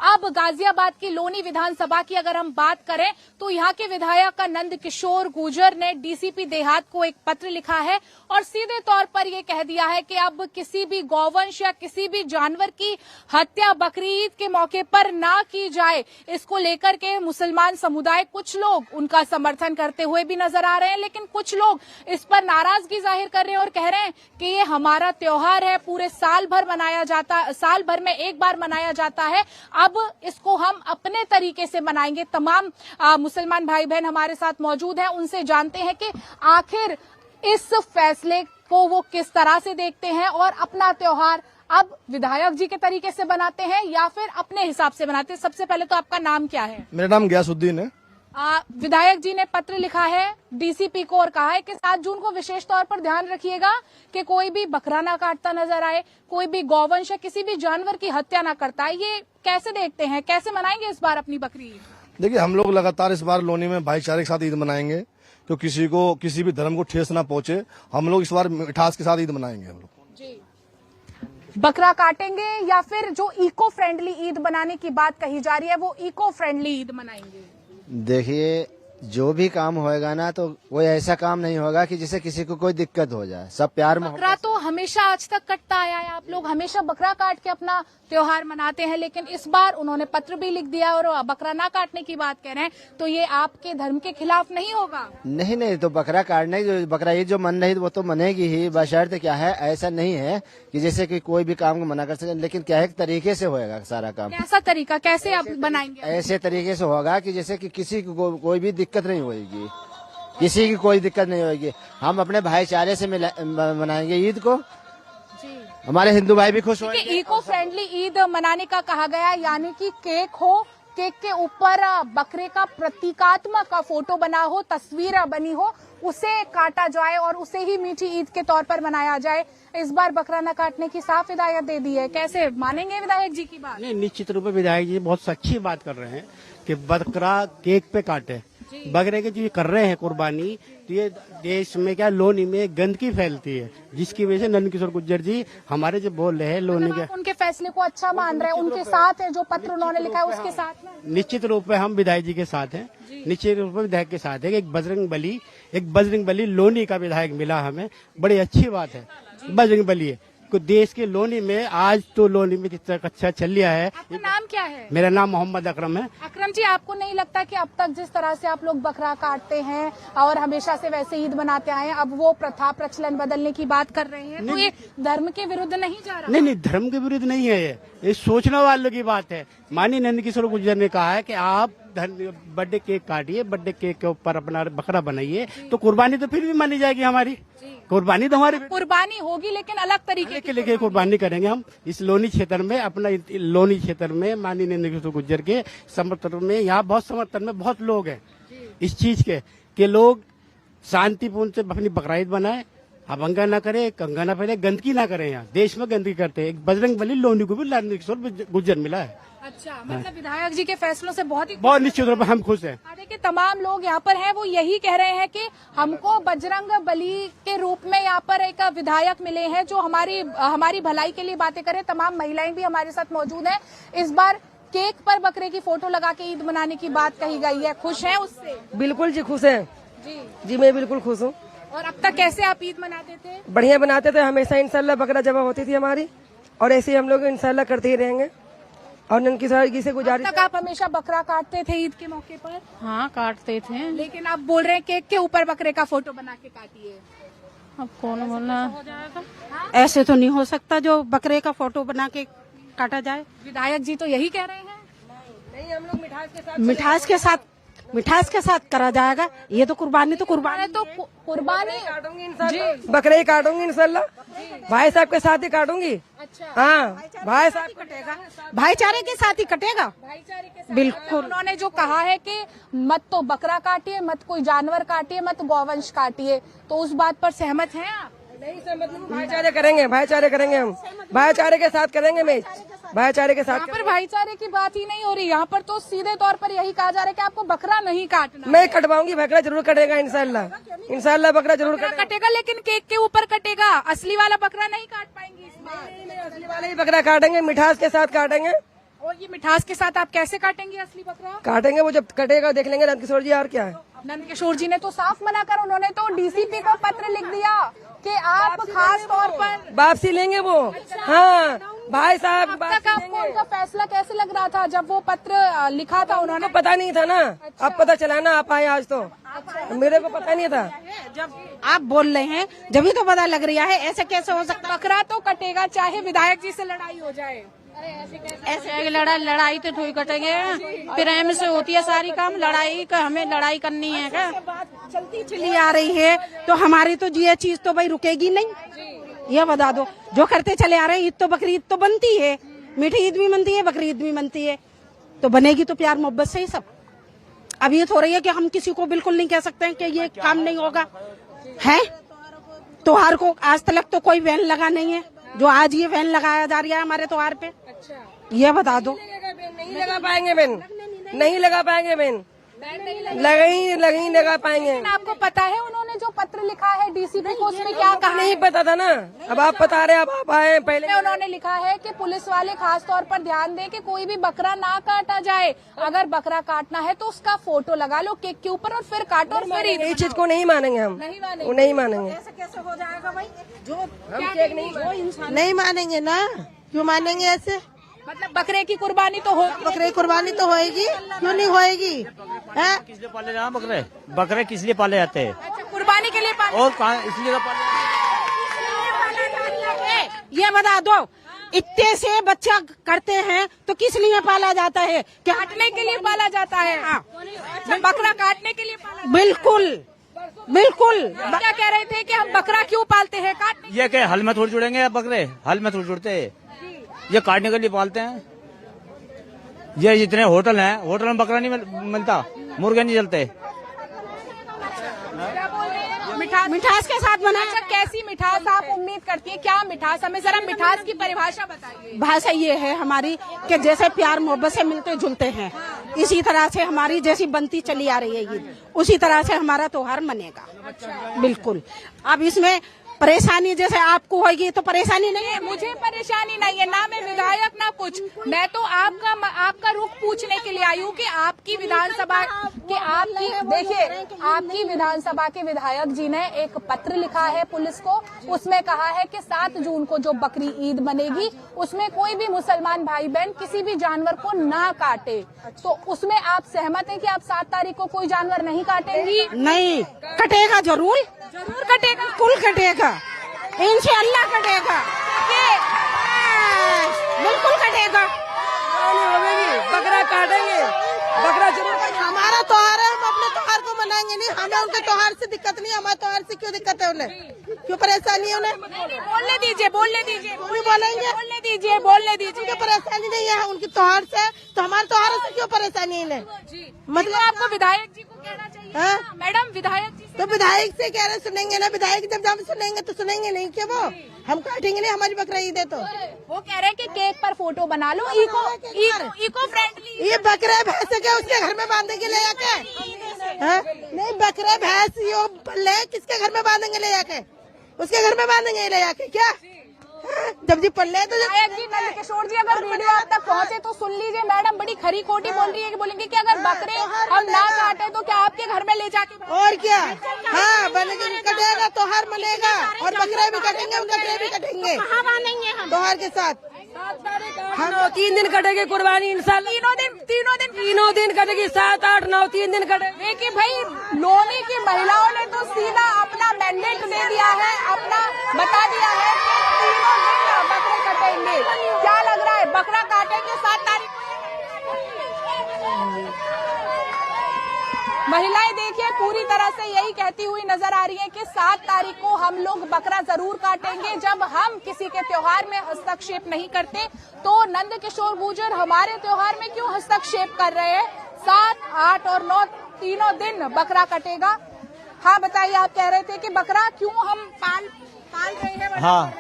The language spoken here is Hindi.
अब गाजियाबाद की लोनी विधानसभा की अगर हम बात करें तो यहाँ के विधायक नंद किशोर गुर्जर ने डीसीपी देहात को एक पत्र लिखा है और सीधे तौर पर ये कह दिया है कि अब किसी भी गौवंश या किसी भी जानवर की हत्या बकरी ईद के मौके पर ना की जाए। इसको लेकर के मुसलमान समुदाय कुछ लोग उनका समर्थन करते हुए भी नजर आ रहे हैं, लेकिन कुछ लोग इस पर नाराजगी जाहिर कर रहे हैं और कह रहे हैं कि ये हमारा त्योहार है, पूरे साल भर मनाया जाता, साल भर में एक बार मनाया जाता है, अब इसको हम अपने तरीके से मनाएंगे। तमाम मुसलमान भाई बहन हमारे साथ मौजूद हैं, उनसे जानते हैं कि आखिर इस फैसले को वो किस तरह से देखते हैं और अपना त्योहार अब विधायक जी के तरीके से बनाते हैं या फिर अपने हिसाब से बनाते हैं। सबसे पहले तो आपका नाम क्या है? मेरा नाम गयासुद्दीन है। विधायक जी ने पत्र लिखा है डीसीपी को और कहा है कि 7 जून को विशेष तौर पर ध्यान रखिएगा कि कोई भी बकरा ना काटता नजर आए, कोई भी गौवंश या किसी भी जानवर की हत्या ना करता है। ये कैसे देखते हैं, कैसे मनाएंगे इस बार अपनी बकरी ईद? देखिए, हम लोग लगातार इस बार लोनी में भाईचारे के साथ ईद मनाएंगे, तो किसी को किसी भी धर्म को ठेस ना पहुंचे। हम लोग इस बार मिठास के साथ ईद मनाएंगे। हम लोग जी बकरा काटेंगे या फिर जो इको फ्रेंडली ईद बनाने की बात कही जा रही है वो इको फ्रेंडली ईद मनाएंगे? देखिए, जो भी काम होएगा ना तो कोई ऐसा काम नहीं होगा कि जिससे किसी को कोई दिक्कत हो जाए। सब प्यार में। बकरा तो हमेशा आज तक कटता आया है, आप लोग हमेशा बकरा काट के अपना त्योहार मनाते हैं, लेकिन इस बार उन्होंने पत्र भी लिख दिया और बकरा ना काटने की बात कह रहे हैं, तो ये आपके धर्म के खिलाफ नहीं होगा? नहीं, तो बकरा काटने की बकरा ईद जो मन रही वो तो मनेगी ही, बशर्ते क्या है, ऐसा नहीं है कि जैसे कि कोई भी काम को मना कर सके, लेकिन क्या है तरीके से होएगा सारा काम। कैसा तरीका, कैसे आप बनाएंगे? ऐसे तरीके से होगा कि जैसे कि किसी को कोई भी दिक्कत नहीं होगी, किसी की कोई दिक्कत नहीं होगी। हम अपने भाईचारे से मनाएंगे ईद को, हमारे हिंदू भाई भी खुश होंगे। इको फ्रेंडली ईद मनाने का कहा गया, यानी कि केक हो, केक के ऊपर बकरे का प्रतीकात्मक फोटो बना हो, तस्वीर बनी हो, उसे काटा जाए और उसे ही मीठी ईद के तौर पर मनाया जाए। इस बार बकरा न काटने की साफ हिदायत दे दी है। कैसे मानेंगे विधायक जी की बात? नहीं, निश्चित रूप में विधायक जी बहुत अच्छी बात कर रहे हैं कि बकरा केक पे काटे। बकरे के जो कर रहे हैं कुर्बानी, तो ये देश में क्या लोनी में गंदगी फैलती है, जिसकी वजह से नंद किशोर गुर्जर जी हमारे जो बोल रहे हैं लोनी के, उनके फैसले को अच्छा मान रहे हैं, उनके साथ है, जो पत्र उन्होंने लिखा है उसके साथ में? निश्चित रूप में हम विधायक जी के साथ हैं, निश्चित रूप में विधायक के साथ है। एक बजरंग बली लोनी का विधायक मिला हमें, बड़ी अच्छी बात है। बजरंग बली है को देश के लोनी में, आज तो लोनी में कितना अच्छा चल लिया है। आपका नाम क्या है? मेरा नाम मोहम्मद अकरम है। अकरम जी, आपको नहीं लगता कि अब तक जिस तरह से आप लोग बकरा काटते हैं और हमेशा से वैसे ईद मनाते आए हैं, अब वो प्रथा प्रचलन बदलने की बात कर रहे हैं, तो ये धर्म के विरुद्ध नहीं जा रहा? नहीं, धर्म के विरुद्ध नहीं है, ये सोचने वालों की बात है। माननीय नंद किशोर गुर्जर ने कहा है कि आप बर्थडे केक काटिए, बर्थडे केक के ऊपर अपना बकरा बनाइए, तो कुर्बानी तो फिर भी मानी जाएगी हमारी। कुर्बानी तो हमारी कुर्बानी होगी, लेकिन अलग तरीके के लेके कुर्बानी करेंगे हम इस लोनी क्षेत्र में, अपना लोनी क्षेत्र में। माननीय नंद किशोर गुर्जर के समर्थन में, यहाँ बहुत समर्थन में बहुत लोग हैं इस चीज के लोग शांतिपूर्ण से अपनी बकराईद बनाए, अभंगा ना करे, कंगा ना फैले, गंदगी ना करें। यहाँ देश में गंदगी करते हैं। एक बजरंग बली लोनी को भी नंद किशोर गुर्जर मिला है। अच्छा, मतलब विधायक जी के फैसलों से बहुत निश्चित रूप में हम खुश हैं। देखिए, तमाम लोग यहाँ पर हैं, वो यही कह रहे हैं कि हमको बजरंग बली के रूप में यहाँ पर एक विधायक मिले हैं जो हमारी भलाई के लिए बातें करें। तमाम महिलाएं भी हमारे साथ मौजूद हैं। इस बार केक पर बकरे की फोटो लगा के ईद मनाने की बात कही गई है, खुश हैं उससे? बिल्कुल जी, खुश है जी, मैं बिल्कुल खुश हूँ। और अब तक कैसे आप ईद मनाते थे? बढ़िया बनाते थे, हमेशा इंशाल्लाह बकरा जबा होती थी हमारी, और ऐसे ही हम लोग इंशाल्लाह करते ही रहेंगे। और नंद किशोर जी से गुजारिश। तक आप हमेशा बकरा काटते थे ईद के मौके पर? हाँ, काटते थे, लेकिन आप बोल रहे हैं केक के ऊपर बकरे का फोटो बना के काटिए। अब कौन बोला? ऐसे तो नहीं हो सकता जो बकरे का फोटो बना के काटा जाए। विधायक जी तो यही कह रहे हैं। नहीं, हम लोग मिठास के साथ करा जाएगा। ये तो कुर्बानी कुर्बानी काटूंगी इंशाल्लाह, बकरे ही काटूंगी इंशाल्लाह, भाई साहब के साथ ही काटूंगी। अच्छा, हाँ, भाई साहब कटेगा, भाईचारे के साथ ही कटेगा। भाईचारे के साथ। बिल्कुल। उन्होंने जो कहा है कि मत तो बकरा काटिए, मत कोई जानवर काटिए, मत गौवंश काटिए, तो उस बात पर सहमत हैं आप? नहीं सहमत नहीं, भाईचारे करेंगे हम, भाईचारे के साथ करेंगे। मैं भाईचारे के साथ। यहाँ पर भाईचारे की बात ही नहीं हो रही, यहाँ पर तो सीधे तौर पर यही कहा जा रहा है कि आपको बकरा नहीं काटना। मैं कटवाऊंगी, बकरा जरूर कटेगा इंशाल्लाह बकरा जरूर कटेगा, लेकिन केक के ऊपर कटेगा, असली वाला बकरा नहीं काट पाएंगी इस बार। असली वाला ही बकरा काटेंगे, मिठास के साथ काटेंगे और ये मिठास के साथ आप कैसे काटेंगे असली बकरा? काटेंगे, वो जब कटेगा देख लेंगे नंदकिशोर जी, और क्या है। नंदकिशोर जी ने तो साफ मना कर, उन्होंने तो डीसीपी को पत्र लिख दिया कि आप खास तौर पर वापसी लेंगे वो। हाँ भाई साहब, अब तक आपको उनका फैसला कैसे लग रहा था जब वो पत्र लिखा था उन्होंने? पता नहीं था ना, अब पता चला ना, आप आए आज तो। मेरे को पता नहीं था। जब आप बोल रहे हैं जब तो पता लग रहा है, ऐसे कैसे हो सकता? बकरा तो कटेगा चाहे विधायक जी से लड़ाई हो जाए। ऐसे लड़ाई तो थोड़ी कटेंगे, प्रेम से होती है सारी काम। लड़ाई का हमें लड़ाई करनी है क्या? चलती चली आ रही है तो हमारी तो ये चीज तो भाई रुकेगी नहीं, ये बता दो। जो करते चले आ रहे हैं, ईद तो बकरी ईद तो बनती है, मीठी ईद भी बनती है, बकरी ईद भी बनती है, तो बनेगी तो प्यार मोहब्बत से ही सब। अब ये तो हो रही है कि हम किसी को बिल्कुल नहीं कह सकते हैं कि ये काम नहीं होगा। है त्योहार को आज तक तो कोई वैन लगा नहीं है, जो आज ये वैन लगाया जा रहा है हमारे त्योहार पे। ये बता दो। नहीं लगा पाएंगे बेन, नहीं लगा पाएंगे बेन, नहीं लगा पाएंगे। आपको पता है उन्होंने जो पत्र लिखा है डीसीपी को, उसमें क्या कहा? नहीं पता था ना, अब आप बता रहे, अब आप आए पहले। उन्होंने लिखा है कि पुलिस वाले खास तौर पर ध्यान दें कि कोई भी बकरा ना काटा जाए। अगर बकरा काटना है तो उसका फोटो लगा लो केक के ऊपर और फिर काटो और फिर इस चीज को नहीं मानेंगे हम, वो नहीं मानेंगे। ऐसे कैसे हो जाएगा भाई? जो हम केक नहीं मानेंगे ना, क्यों मानेंगे ऐसे? मतलब बकरे की कुर्बानी तो हो, बकरे की कुर्बानी तो होएगी, क्यों नहीं होएगी? है किस लिए पाले जाते बकरे? बकरे किस लिए पाले जाते हैं? अच्छा, कुर्बानी के लिए पाले। और कहाँ इसलिए पाले? ये बता दो, इतने से बच्चा करते हैं तो किस लिए पाला जाता है? क्या काटने के लिए पाला जाता है? अच्छा, बकरा काटने के लिए पाला। बिल्कुल बिल्कुल। क्या कह रहे थे कि हम बकरा क्यों पालते हैं? काटने। ये क्या हल में थोड़ी जुड़ेंगे बकरे? हल में थोड़ी जुड़ते हैं, ये काटने के लिए पालते हैं। ये जितने होटल हैं, होटल में बकरा नहीं मिलता, मुर्गे नहीं चलते। मिठास के साथ बना। अच्छा, कैसी मिठास आप उम्मीद करती है? क्या मिठास? हमें जरा मिठास की परिभाषा बताइए। भाषा ये है हमारी कि जैसे प्यार मोहब्बत से मिलते जुलते हैं, इसी तरह से हमारी जैसी बनती चली आ रही है ईद, उसी तरह से हमारा त्योहार मनेगा। बिल्कुल। अब इसमें परेशानी जैसे आपको होगी तो परेशानी नहीं है। मुझे परेशानी नहीं है, ना मैं विधायक ना कुछ। मैं तो आपका रुख पूछने के लिए आई हूँ कि आपकी विधानसभा के आपकी विधानसभा के विधायक जी ने एक पत्र लिखा है पुलिस को। उसमें कहा है कि 7 जून को जो बकरी ईद बनेगी उसमें कोई भी मुसलमान भाई बहन किसी भी जानवर को ना काटे। तो उसमें आप सहमत हैं कि आप 7 तारीख को कोई जानवर नहीं काटेंगी? नहीं, कटेगा जरूर, जरूर कटेगा, कुल कटेगा, इंशाअल्लाह कटेगा, बिल्कुल कटेगा। बकरा काटेंगे, बकरा जरूर। हमारा त्योहार है, हम अपने त्योहार को मनाएंगे नहीं, हमें उनके त्योहार से दिक्कत नहीं। हमारे त्योहार से क्यों दिक्कत है उन्हें? क्यों परेशानी है उन्हें? बोलने दीजिए, बोलेंगे, बोलने दीजिए। उनकी परेशानी नहीं है उनकी त्योहार से, तो हमारे त्योहार से क्यों परेशानी है इन्हें? मतलब आपको विधायक जी को कहना चाहिए। हाँ? मैडम, विधायक जी तो विधायक से कह रहे सुनेंगे ना, विधायक जब हम सुनेंगे तो सुनेंगे नहीं क्या? वो हम काटेंगे नहीं, हमारी बकरा ईद है तो। वो कह रहे हैं कि केक पर फोटो बना लो, इको फ्रेंडली। ये बकरे भैंस के उसके घर में बांधेंगे ले जाके? नहीं, बकरे भैंस यो पल्ले किसके घर में बांधेंगे ले जाके? उसके घर में बांधेंगे ले जाके क्या? जब जी पल्ले तो जी नंदकिशोर जी, अगर वीडियो आप तक पहुंचे तो सुन लीजिए। मैडम बड़ी खरी खोटी बोल रही है कि बोलेंगे कि अगर बकरे हम ना काटे तो क्या आपके घर में ले जाके? और क्या? हाँ, बनेगा, कटेगा, त्योहार मनेगा और बकरे भी कटेंगे, बकरे भी कटेंगे त्योहार के साथ। हम 3 दिन कटेगी कुर्बानी इंशाल्लाह। तीनों दिन कटेगी, 7, 8, 9 3 दिन कटेगी। देखिए भाई, लोनी की महिलाओं ने तो सीधा अपना मैंडेट दे दिया है, अपना बता दिया है कि 3 दिन बकरे कटेंगे। क्या लग रहा है, बकरा काटेंगे 7 तारीख? महिलाएं देखिए पूरी तरह से यही कहती हुई नजर आ रही है कि 7 तारीख को हम लोग बकरा जरूर काटेंगे जब हम किसी के त्योहार में हस्तक्षेप नहीं करते। तो नंदकिशोर गुर्जर हमारे त्योहार में क्यों हस्तक्षेप कर रहे हैं? 7, 8 और 9 तीनों दिन बकरा कटेगा। हाँ बताइए, आप कह रहे थे कि बकरा क्यों हम पाल रहे हैं? हाँ,